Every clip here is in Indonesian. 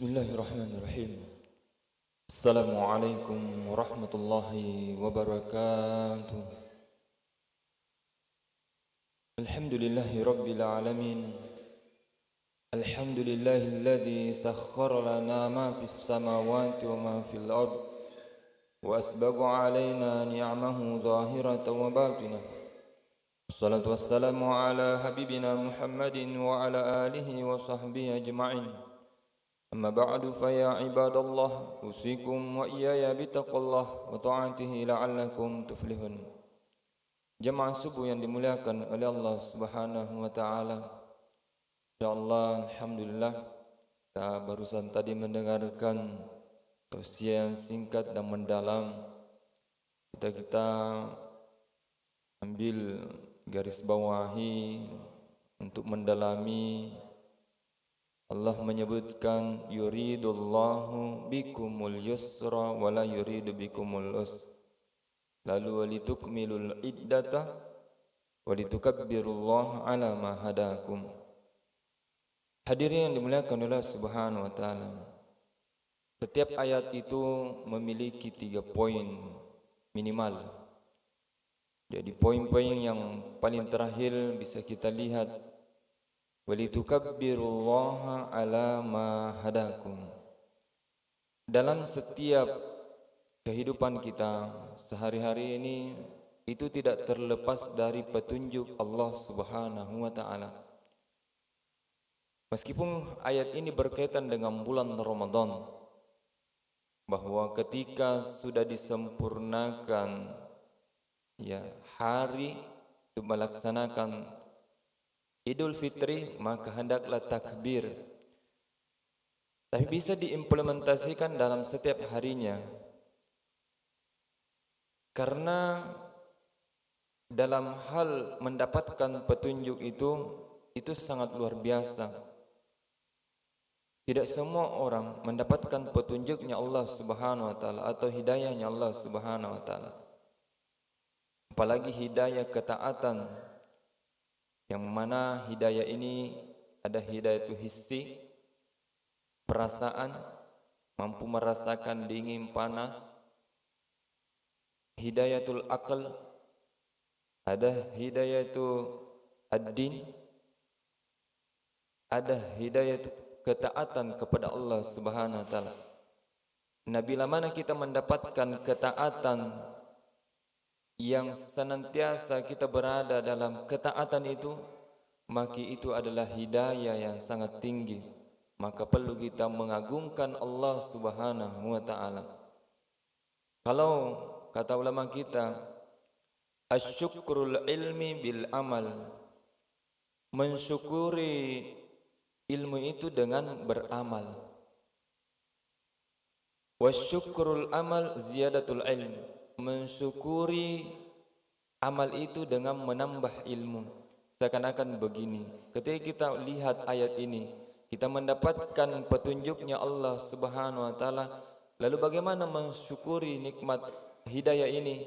Bismillahirrahmanirrahim. Assalamualaikum warahmatullahi wabarakatuh. Alhamdulillahi rabbil alamin. Alhamdulillahilladzi sakhkhara lana ma fis samawati wa ma fil ard wa asbagha alaina ni'amahu zahiratan wa batinah. Wassalatu wassalamu ala habibina Muhammadin wa ala alihi wa sahbihi ajma'in. أما بعد فيا عباد الله أوصيكم وإياي بتقوى الله وطاعته لعلكم تفلحون. Jemaah subuh yang dimuliakan oleh Allah Subhanahu wa taala. Insyaallah alhamdulillah kita barusan tadi mendengarkan tausiah yang singkat dan mendalam. Kita ambil garis bawahi untuk mendalami. Allah menyebutkan yuridullahu bikumul yusra wa la yuridu bikumul usra. Lalu walitukmilul iddata walitukabbirullaha ala ma hadakum. Hadirin yang dimuliakan oleh Subhanahu wa taala. Setiap ayat itu memiliki 3 poin minimal. Jadi poin-poin yang paling terakhir bisa kita lihat walitukabbirullaha ala ma hadakum. Dalam setiap kehidupan kita sehari-hari ini itu tidak terlepas dari petunjuk Allah Subhanahu wa taala. Meskipun ayat ini berkaitan dengan bulan Ramadan, bahwa ketika sudah disempurnakan hari untuk melaksanakan Idul Fitri, maka hendaklah takbir. Tapi bisa diimplementasikan dalam setiap harinya. Karena dalam hal mendapatkan petunjuk itu sangat luar biasa. Tidak semua orang mendapatkan petunjuknya Allah Subhanahu wa taala atau hidayahnya Allah Subhanahu wa taala. Apalagi hidayah ketaatan, yang mana hidayah ini ada hidayah itu hissi, perasaan, mampu merasakan dingin panas. Hidayatul akal, ada hidayah itu ad-din, ada hidayah itu ketaatan kepada Allah Subhanahu wa taala. Nah, bila mana kita mendapatkan ketaatan yang senantiasa kita berada dalam ketaatan itu, maka itu adalah hidayah yang sangat tinggi. Maka perlu kita mengagungkan Allah Subhanahu wa taala. Kalau kata ulama kita, asyukrul ilmi bil amal, mensyukuri ilmu itu dengan beramal. Wasyukrul amal ziyadatul ilm, mensyukuri amal itu dengan menambah ilmu. Seakan-akan begini, ketika kita lihat ayat ini, kita mendapatkan petunjuknya Allah Subhanahu wa taala, lalu bagaimana mensyukuri nikmat hidayah ini?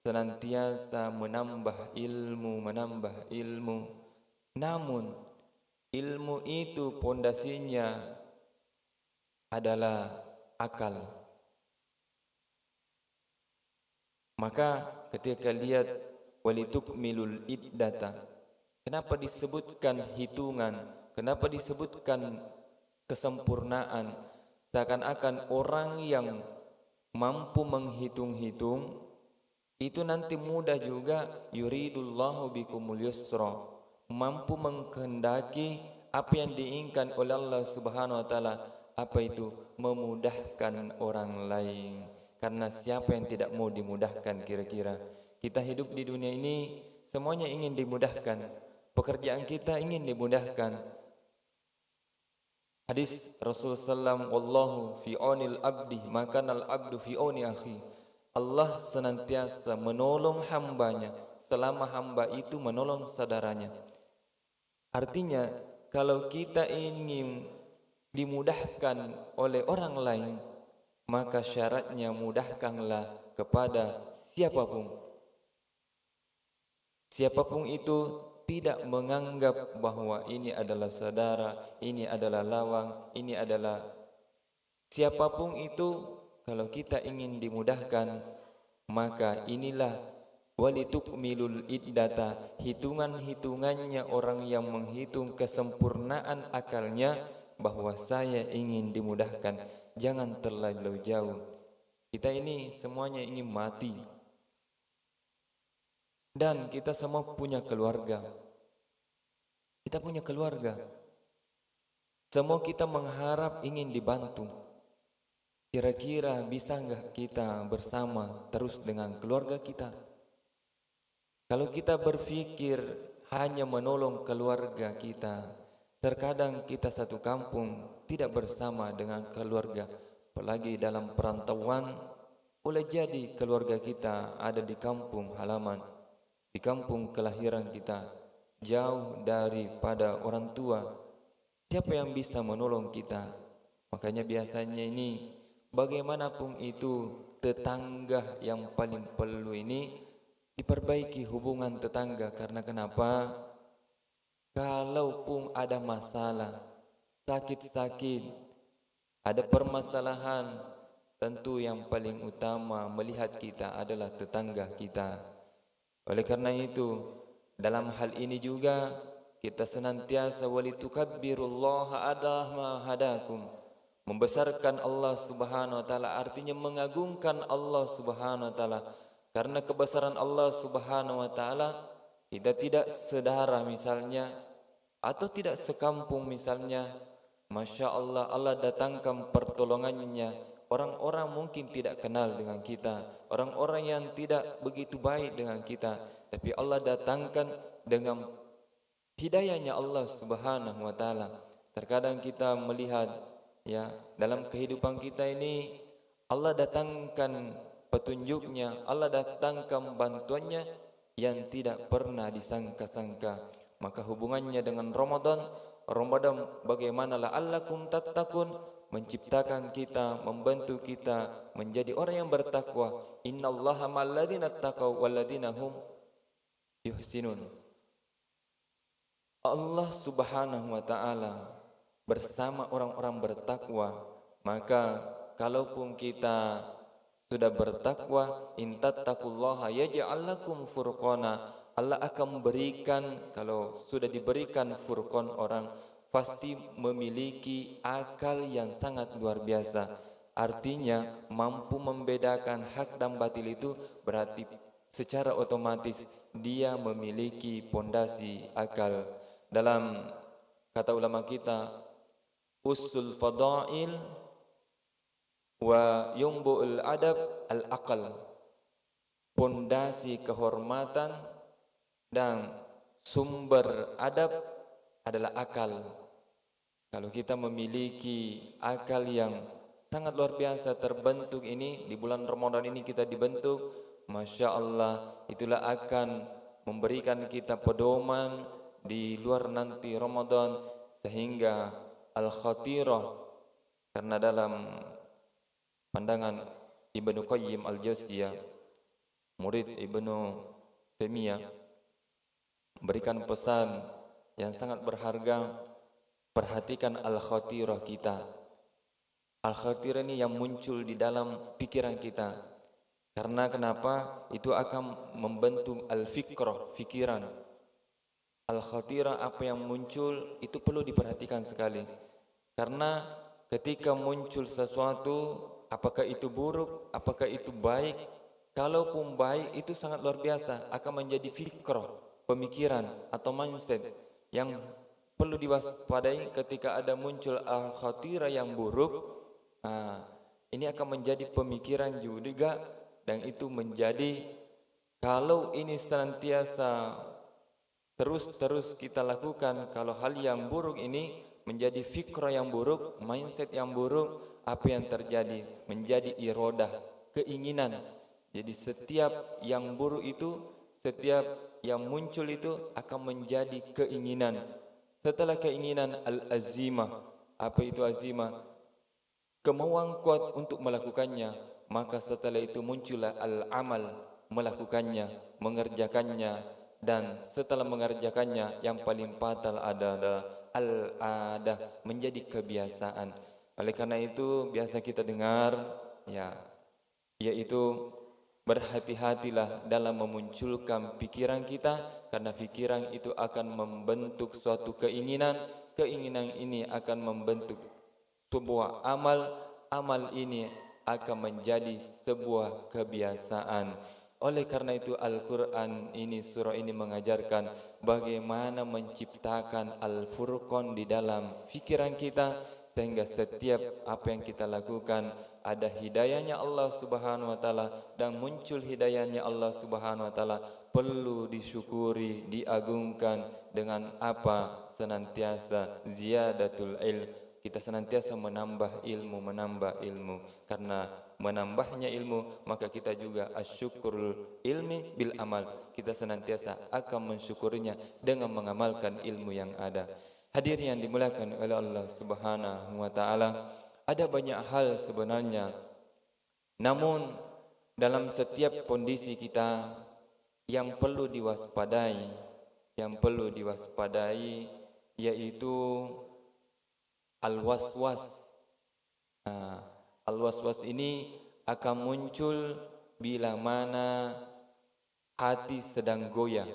Senantiasa menambah ilmu. Namun ilmu itu pondasinya adalah akal. Maka ketika lihat walitukmilul iddata, kenapa disebutkan hitungan? Kenapa disebutkan kesempurnaan? Seakan-akan orang yang mampu menghitung-hitung itu nanti mudah juga yuridullahu bikumul yusra, mampu menghendaki apa yang diinginkan oleh Allah Subhanahu wa taala. Apa itu? Memudahkan orang lain. Karena siapa yang tidak mau dimudahkan kira-kira? Kita hidup di dunia ini semuanya ingin dimudahkan. Pekerjaan kita ingin dimudahkan. Hadis Rasulullah SAW, wallahu fi aunil abdi makanal abdu fi auni akhi. Allah senantiasa menolong hambanya selama hamba itu menolong saudaranya. Artinya kalau kita ingin dimudahkan oleh orang lain, maka syaratnya mudahkanlah kepada siapapun. Siapapun itu tidak menganggap bahwa ini adalah saudara, ini adalah lawang, ini adalah Siapapun itu, kalau kita ingin dimudahkan, maka inilah walitukmilul iddata, hitungan-hitungannya orang yang menghitung kesempurnaan akalnya bahwa saya ingin dimudahkan. Jangan terlalu jauh. Kita ini semuanya ingin mati. Dan kita semua punya keluarga. Kita punya keluarga. Semua kita mengharap ingin dibantu. Kira-kira bisa enggak kita bersama terus dengan keluarga kita? Kalau kita berpikir hanya menolong keluarga kita, terkadang kita satu kampung tidak bersama dengan keluarga. Apalagi dalam perantauan, boleh jadi keluarga kita ada di kampung halaman, di kampung kelahiran kita, jauh daripada orang tua. Siapa yang bisa menolong kita? Makanya biasanya ini, bagaimanapun itu, tetangga yang paling perlu ini diperbaiki hubungan tetangga. Karena kenapa? Kalaupun ada masalah, sakit-sakit, ada permasalahan, tentu yang paling utama melihat kita adalah tetangga kita. Oleh karena itu, dalam hal ini juga kita senantiasa walitukabbirullaha ala ma hadakum, membesarkan Allah Subhanahu wa taala, artinya mengagungkan Allah Subhanahu wa taala. Karena kebesaran Allah Subhanahu wa taala, kita tidak sedara misalnya, atau tidak sekampung misalnya, Masya Allah, Allah datangkan pertolongannya. Orang-orang mungkin tidak kenal dengan kita, orang-orang yang tidak begitu baik dengan kita, tapi Allah datangkan dengan hidayahnya Allah Subhanahu wa taala. Terkadang kita melihat, ya, dalam kehidupan kita ini Allah datangkan petunjuknya, Allah datangkan bantuannya yang tidak pernah disangka-sangka. Maka hubungannya dengan Ramadan bagaimana la'allakum tattaqun, menciptakan kita, membantu kita menjadi orang yang bertakwa. Innallaha ma'alladzina taqaw walladzina hum yuhsinun. Allah Subhanahu wa taala bersama orang-orang bertakwa. Maka kalaupun kita sudah bertakwa, in tattaqullaha yaj'al lakum furqana, Allah akan memberikan, kalau sudah diberikan furqan, orang pasti memiliki akal yang sangat luar biasa. Artinya mampu membedakan hak dan batil itu berarti secara otomatis dia memiliki pondasi akal. Dalam kata ulama kita, usul fadail wa yumbu'ul adab al-aqal, pondasi kehormatan dan sumber adab adalah akal. Kalau kita memiliki akal yang sangat luar biasa terbentuk ini, di bulan Ramadan ini kita dibentuk, Masya Allah, itulah akan memberikan kita pedoman di luar nanti Ramadan, sehingga al-khatirah. Karena dalam pandangan Ibnu Qayyim al-Jauziyah, murid Ibnu Taimiyah, berikan pesan yang sangat berharga. Perhatikan al-khatirah kita. Al-khatirah ini yang muncul di dalam pikiran kita. Karena kenapa? Itu akan membentuk al-fikrah, fikiran. Al-khatirah, apa yang muncul itu perlu diperhatikan sekali. Karena ketika muncul sesuatu, apakah itu buruk, apakah itu baik, kalaupun baik itu sangat luar biasa, akan menjadi fikrah, pemikiran atau mindset yang perlu diwaspadai. Ketika ada muncul al-khatirah yang buruk, ini akan menjadi pemikiran juga, dan itu menjadi, kalau ini senantiasa terus kita lakukan, kalau hal yang buruk ini menjadi fikrah yang buruk, mindset yang buruk, apa yang terjadi? Menjadi iradah, keinginan. Jadi setiap yang buruk itu, setiap yang muncul itu akan menjadi keinginan. Setelah keinginan, al-azimah. Apa itu azimah? Kemauan kuat untuk melakukannya. Maka setelah itu muncullah al-amal, melakukannya, mengerjakannya. Dan setelah mengerjakannya, yang paling fatal adalah al-adah, menjadi kebiasaan. Oleh karena itu biasa kita dengar ya, yaitu berhati-hatilah dalam memunculkan pikiran kita, karena pikiran itu akan membentuk suatu keinginan, keinginan ini akan membentuk sebuah amal, amal ini akan menjadi sebuah kebiasaan. Oleh karena itu Al-Quran ini, surah ini mengajarkan bagaimana menciptakan Al-Furqan di dalam fikiran kita, sehingga setiap apa yang kita lakukan ada hidayahnya Allah Subhanahu wa taala, dan muncul hidayahnya Allah Subhanahu wa taala perlu disyukuri, diagungkan dengan apa? Senantiasa ziyadatul ilm. Kita senantiasa menambah ilmu, karena menambahnya ilmu maka kita juga asyukurul ilmi bil amal. Kita senantiasa akan mensyukurinya dengan mengamalkan ilmu yang ada. Hadirin yang dimuliakan oleh Allah Subhanahu wa taala, ada banyak hal sebenarnya, namun dalam setiap kondisi kita yang perlu diwaspadai, yaitu al-waswas. Al-waswas ini akan muncul bila mana hati sedang goyah.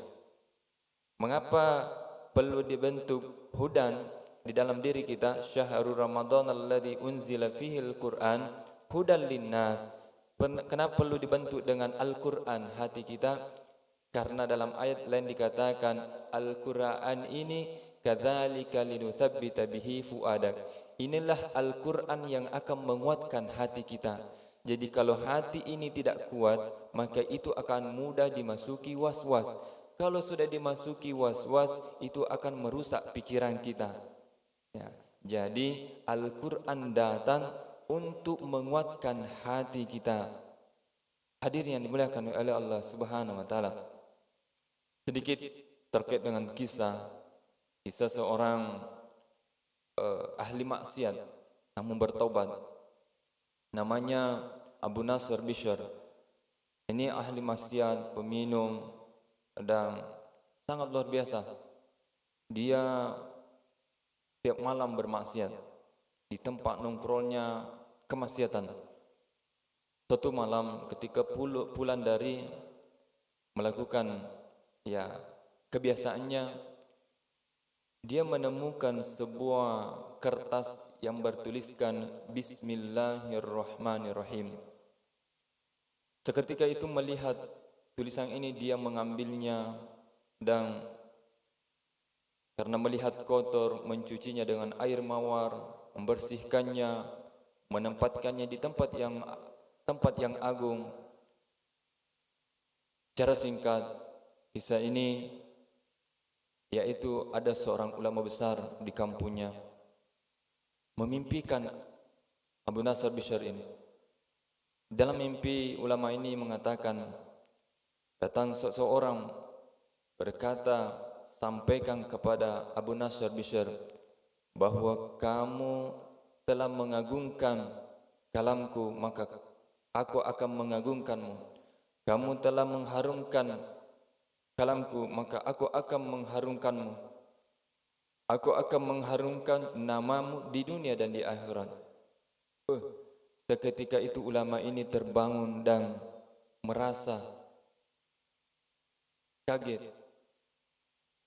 Mengapa perlu dibentuk hudan di dalam diri kita? Syahrul Ramadan alladzi unzila fihi al-Qur'an hudan linnas. Kenapa perlu dibentuk dengan Al-Qur'an hati kita? Karena dalam ayat lain dikatakan Al-Qur'an ini kadzalika linutsabbita bihi fuadak. Inilah Al-Qur'an yang akan menguatkan hati kita. Jadi kalau hati ini tidak kuat, maka itu akan mudah dimasuki was-was. Kalau sudah dimasuki was-was, itu akan merusak pikiran kita. Ya. Jadi Al-Qur'an datang untuk menguatkan hati kita. Hadirin yang dimuliakan oleh Allah Subhanahu wa taala. Sedikit terkait dengan kisah seorang ahli maksiat namun bertobat, namanya Abu Nasr Bishr. Ini ahli maksiat, peminum, dan sangat luar biasa. Dia tiap malam bermaksiat di tempat nongkrongnya kemaksiatan. Suatu malam ketika pulang dari melakukan kebiasaannya, dia menemukan sebuah kertas yang bertuliskan Bismillahirrahmanirrahim. Seketika itu melihat tulisan ini, dia mengambilnya dan karena melihat kotor, mencucinya dengan air mawar, membersihkannya, menempatkannya di tempat yang agung. Secara singkat, kisah ini yaitu ada seorang ulama besar di kampungnya memimpikan Abu Nasr Bishr ini. Dalam mimpi ulama ini mengatakan, datang seseorang berkata, sampaikan kepada Abu Nasr Bishr bahwa kamu telah mengagungkan kalamku, maka aku akan mengagungkanmu. Kamu telah mengharumkan kalamku, maka aku akan mengharumkanmu. Aku akan mengharumkan namamu di dunia dan di akhirat. Seketika itu ulama ini terbangun dan merasa kaget.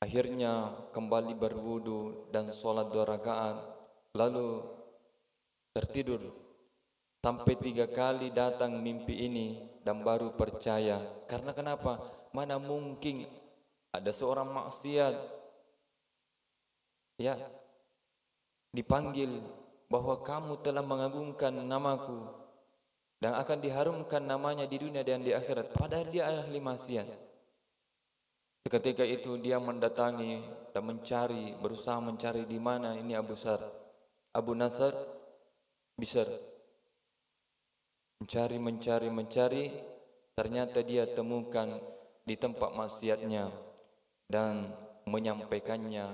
Akhirnya kembali berwudu dan sholat 2 rakaat, lalu tertidur. Sampai 3 kali datang mimpi ini dan baru percaya. Karena kenapa? Mana mungkin ada seorang maksiat dipanggil bahwa kamu telah mengagungkan namaku dan akan diharumkan namanya di dunia dan di akhirat, padahal dia ahli maksiat. Seketika itu dia mendatangi dan berusaha mencari di mana ini Abu Nasr Bishr. Mencari, ternyata dia temukan di tempat maksiatnya dan menyampaikannya,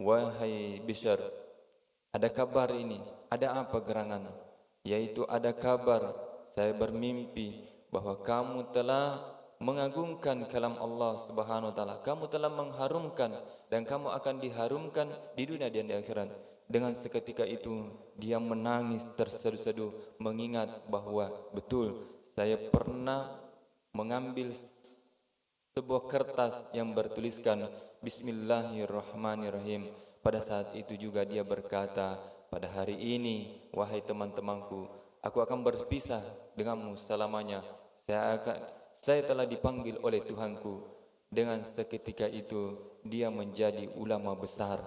wahai Bishr, ada kabar ini. Ada apa gerangan? Yaitu ada kabar, saya bermimpi bahwa kamu telah mengagungkan kalam Allah Subhanahu wa taala. Kamu telah mengharumkan dan kamu akan diharumkan di dunia dan di akhirat. Dengan seketika itu dia menangis terseduh-seduh mengingat bahwa betul saya pernah mengambil sebuah kertas yang bertuliskan Bismillahirrahmanirrahim. Pada saat itu juga dia berkata, pada hari ini wahai teman-temanku, aku akan berpisah denganmu selamanya. Saya telah dipanggil oleh Tuhanku. Dengan seketika itu dia menjadi ulama besar.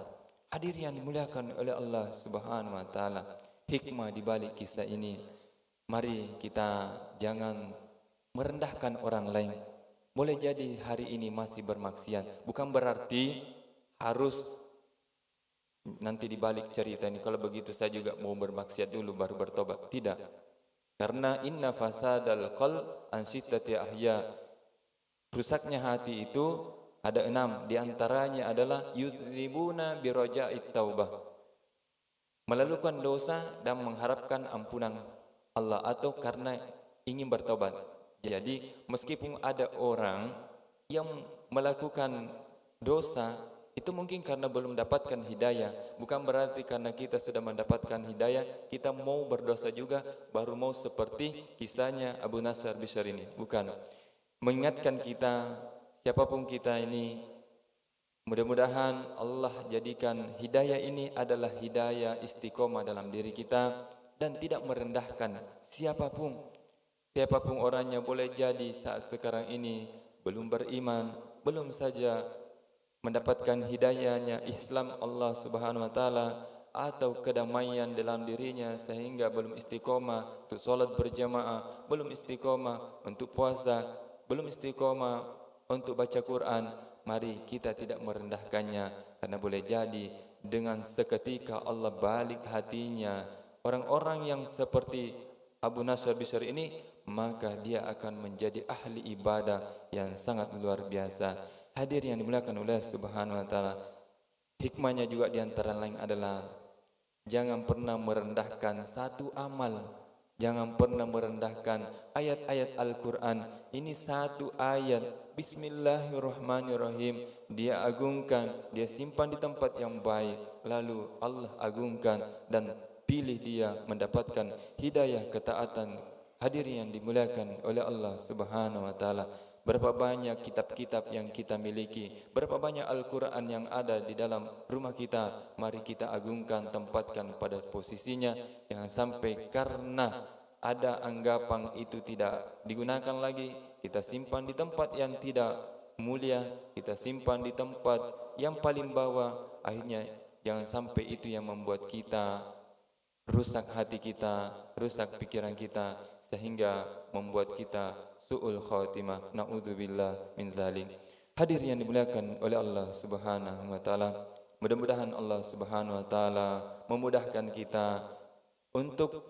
Hadir yang dimuliakan oleh Allah Subhanahu wa taala. Hikmah di balik kisah ini. Mari kita jangan merendahkan orang lain. Boleh jadi hari ini masih bermaksiat, bukan berarti harus nanti di balik cerita ini kalau begitu saya juga mau bermaksiat dulu baru bertobat. Tidak. Karena inna fasadal qalb an sittati ahya. Rusaknya hati itu ada 6, di antaranya adalah yudlibuna biraja'it taubah. Melakukan dosa dan mengharapkan ampunan Allah atau karena ingin bertobat. Jadi meskipun ada orang yang melakukan dosa itu mungkin karena belum mendapatkan hidayah, bukan berarti karena kita sudah mendapatkan hidayah kita mau berdosa juga baru mau seperti kisahnya Abu Nasr Bishr ini. Bukan. Mengingatkan kita siapapun kita ini, mudah-mudahan Allah jadikan hidayah ini adalah hidayah istiqomah dalam diri kita dan tidak merendahkan siapapun. Siapapun orangnya, boleh jadi saat sekarang ini belum beriman, belum saja mendapatkan hidayahnya Islam Allah Subhanahu wa taala atau kedamaian dalam dirinya sehingga belum istiqomah untuk salat berjamaah, belum istiqomah untuk puasa, belum istiqomah untuk baca Quran. Mari kita tidak merendahkannya, karena boleh jadi dengan seketika Allah balik hatinya orang-orang yang seperti Abu Nasr Bishr ini, maka dia akan menjadi ahli ibadah yang sangat luar biasa. Hadir yang dimuliakan oleh Subhanahu wa taala. Hikmahnya juga di antara lain adalah jangan pernah merendahkan satu amal. Jangan pernah merendahkan ayat-ayat Al-Quran. Ini satu ayat Bismillahirrahmanirrahim dia agungkan, dia simpan di tempat yang baik, lalu Allah agungkan dan pilih dia mendapatkan hidayah ketaatan. Hadirin yang dimuliakan oleh Allah Subhanahu wa taala. Berapa banyak kitab-kitab yang kita miliki, berapa banyak Al-Quran yang ada di dalam rumah kita. Mari kita agungkan, tempatkan pada posisinya. Jangan sampai karena ada anggapan itu tidak digunakan lagi, kita simpan di tempat yang tidak mulia, kita simpan di tempat yang paling bawah. Akhirnya jangan sampai itu yang membuat kita rusak hati kita, rusak pikiran kita, sehingga membuat kita su'ul khatimah. Na'udzubillah min dzalik. Hadir yang dimuliakan oleh Allah Subhanahu wa taala. Mudah-mudahan Allah Subhanahu wa taala memudahkan kita untuk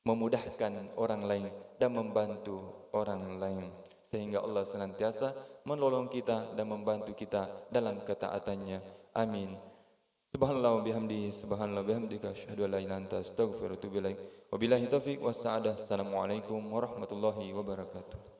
memudahkan orang lain dan membantu orang lain, sehingga Allah senantiasa menolong kita dan membantu kita dalam ketaatannya. Amin. Subhanallah wa bihamdihi, subhanallah wa bihamdika, asyhadu an la ilaha illa anta, astaghfiruka wa atubu ilaik. Wabillahi taufiq was sa'adah. Assalamualaikum warahmatullahi wabarakatuh.